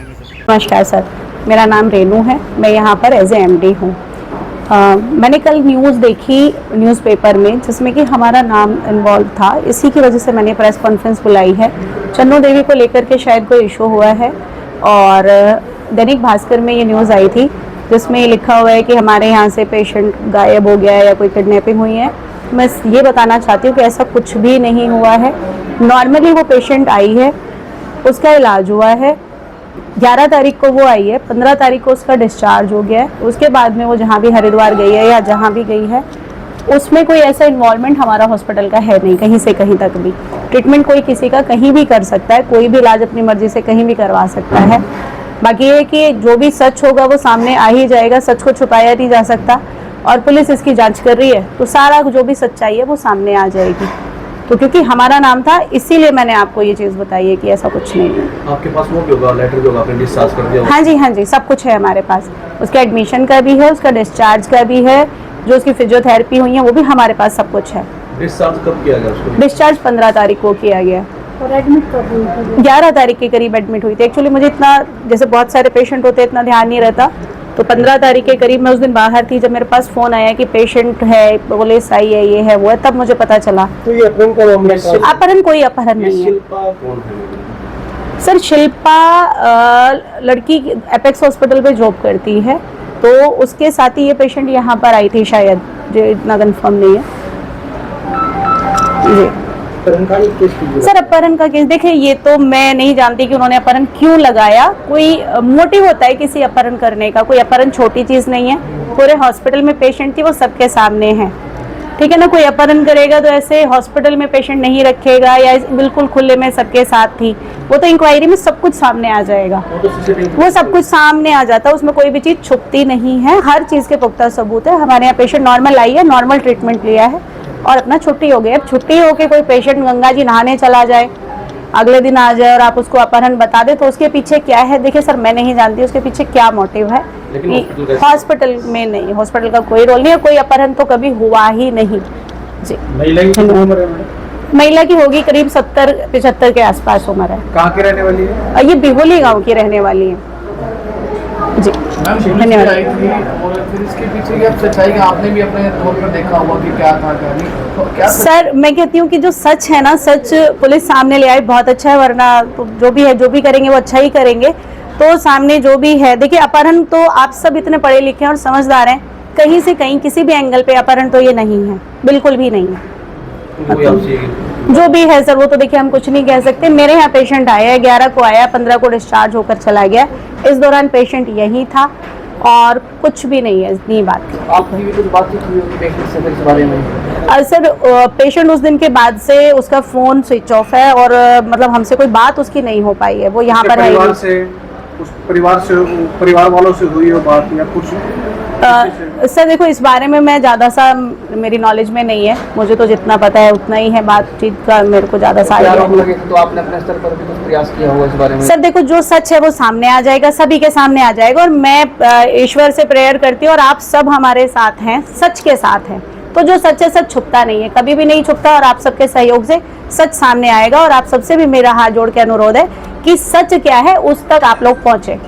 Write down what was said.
नमस्कार सर, मेरा नाम रेनू है। मैं यहाँ पर एज ए एमडी हूँ। मैंने कल न्यूज़ देखी न्यूज़पेपर में जिसमें कि हमारा नाम इन्वॉल्व था। इसी की वजह से मैंने प्रेस कॉन्फ्रेंस बुलाई है। चन्नू देवी को लेकर के शायद कोई इशू हुआ है और दैनिक भास्कर में ये न्यूज़ आई थी जिसमें ये लिखा हुआ है कि हमारे यहाँ से पेशेंट गायब हो गया है या कोई किडनैपिंग हुई है। मैं ये बताना चाहती हूँ कि ऐसा कुछ भी नहीं हुआ है। नॉर्मली वो पेशेंट आई है, उसका इलाज हुआ है, 11 तारीख को वो आई है, 15 तारीख को उसका डिस्चार्ज हो गया है। उसके बाद में वो जहाँ भी हरिद्वार गई है या जहाँ भी गई है उसमें कोई ऐसा इन्वॉल्वमेंट हमारा हॉस्पिटल का है नहीं, कहीं से कहीं तक भी। ट्रीटमेंट कोई किसी का कहीं भी कर सकता है, कोई भी इलाज अपनी मर्जी से कहीं भी करवा सकता है। बाकी ये कि जो भी सच होगा वो सामने आ ही जाएगा, सच को छुपाया नहीं जा सकता और पुलिस इसकी जांच कर रही है तो सारा जो भी सच्चाई है वो सामने आ जाएगी। तो क्योंकि हमारा नाम था इसीलिए मैंने आपको ये चीज़ बताई है कि ऐसा कुछ नहीं है। आपके पास वो भी होगा, लेटर भी होगा, आपने डिस्चार्ज कर दिया? हाँ जी, सब कुछ है हमारे पास। उसके एडमिशन का भी है, उसका डिस्चार्ज का भी है, जो उसकी फिजियोथेरेपी हुई है वो भी हमारे पास सब कुछ है। डिस्चार्ज कब किया गया उसको? डिस्चार्ज 15 तारीख को किया गया और एडमिट कब हुई थी? 11 तारीख के करीब एडमिट हुई थी। एक्चुअली मुझे इतना, जैसे बहुत सारे पेशेंट होते हैं, इतना ध्यान नहीं रहता, तो 15 तारीख के करीब मैं उस दिन बाहर थी। जब मेरे पास फ़ोन आया कि पेशेंट है, पुलिस आई है, ये है वो है, तब मुझे पता चला। तो ये अपहरण का मामला है? अपहरण कोई अपहरण नहीं है शिल्पा कौन है? सर। शिल्पा लड़की एपेक्स हॉस्पिटल पे जॉब करती है, तो उसके साथ ही ये पेशेंट यहाँ पर आई थी शायद, जो इतना कंफर्म नहीं है जी। सर अपहरण का केस देखिए, ये तो मैं नहीं जानती कि उन्होंने अपहरण क्यों लगाया। कोई मोटिव होता है किसी अपहरण करने का, कोई अपहरण छोटी चीज़ नहीं है। पूरे हॉस्पिटल में पेशेंट थी, वो सबके सामने है, ठीक है ना। कोई अपहरण करेगा तो ऐसे हॉस्पिटल में पेशेंट नहीं रखेगा या बिल्कुल खुले में सबके साथ थी। वो तो इंक्वायरी में सब कुछ सामने आ जाएगा, वो सब कुछ सामने आ जाता है, उसमें कोई भी चीज़ छुपती नहीं है। हर चीज़ के पुख्ता सबूत है। हमारे यहाँ पेशेंट नॉर्मल आई है, नॉर्मल ट्रीटमेंट लिया है और अपना छुट्टी हो गई। अब छुट्टी होके कोई पेशेंट गंगा जी नहाने चला जाए, अगले दिन आ जाए और आप उसको अपहरण बता दे, तो उसके पीछे क्या है? देखिए सर, मैं नहीं जानती उसके पीछे क्या मोटिव है। हॉस्पिटल में नहीं, हॉस्पिटल का कोई रोल नहीं है, कोई अपहरण तो कभी हुआ ही नहीं जी। महिला की उम्र है? महिला की होगी करीब 70-75 के आसपास उम्र है। कहाँ की रहने वाली है? ये बिहोली गांव की रहने वाली है जी। धन्यवाद। और फिर इसके पीछे की सच्चाई का आपने भी अपने तौर पर देखा होगा कि क्या था क्या नहीं, तो क्या सर मैं कहती हूँ कि जो सच है ना, सच पुलिस सामने ले आई बहुत अच्छा है, वरना तो जो भी है, जो भी करेंगे वो अच्छा ही करेंगे। तो सामने जो भी है, देखिए अपहरण तो आप सब इतने पढ़े लिखे हैं और समझदार हैं, कहीं से कहीं किसी भी एंगल पे अपहरण तो ये नहीं है, बिल्कुल भी नहीं है। जो भी है सर वो तो देखिए हम कुछ नहीं कह सकते। मेरे यहाँ पेशेंट आया है, 11 को आया, 15 को डिस्चार्ज होकर चला गया। इस दौरान पेशेंट यही था और कुछ भी नहीं है, इतनी बात थी। आपकी भी कुछ बातचीत हुई होगी पेशेंट से इस बारे में? सर पेशेंट उस दिन के बाद से उसका फ़ोन स्विच ऑफ है और मतलब हमसे कोई बात उसकी नहीं हो पाई है। वो यहाँ पर है, परिवार वालों से हुई हो बात या कुछ? सर देखो, इस बारे में मैं ज़्यादा सा मेरी नॉलेज में नहीं है, मुझे तो जितना पता है उतना ही है। बातचीत का मेरे को ज़्यादा सा आइडिया नहीं। तो आपने अपने स्तर पर भी कुछ प्रयास किया होगा इस बारे में? सर देखो, जो सच है वो सामने आ जाएगा, सभी के सामने आ जाएगा और मैं ईश्वर से प्रेयर करती हूँ और आप सब हमारे साथ हैं, सच के साथ हैं। तो जो सच है, सच छुपता नहीं है, कभी भी नहीं छुपता और आप सबके सहयोग से सच सामने आएगा। और आप सबसे भी मेरा हाथ जोड़ के अनुरोध है कि सच क्या है उस तक आप लोग पहुँचे।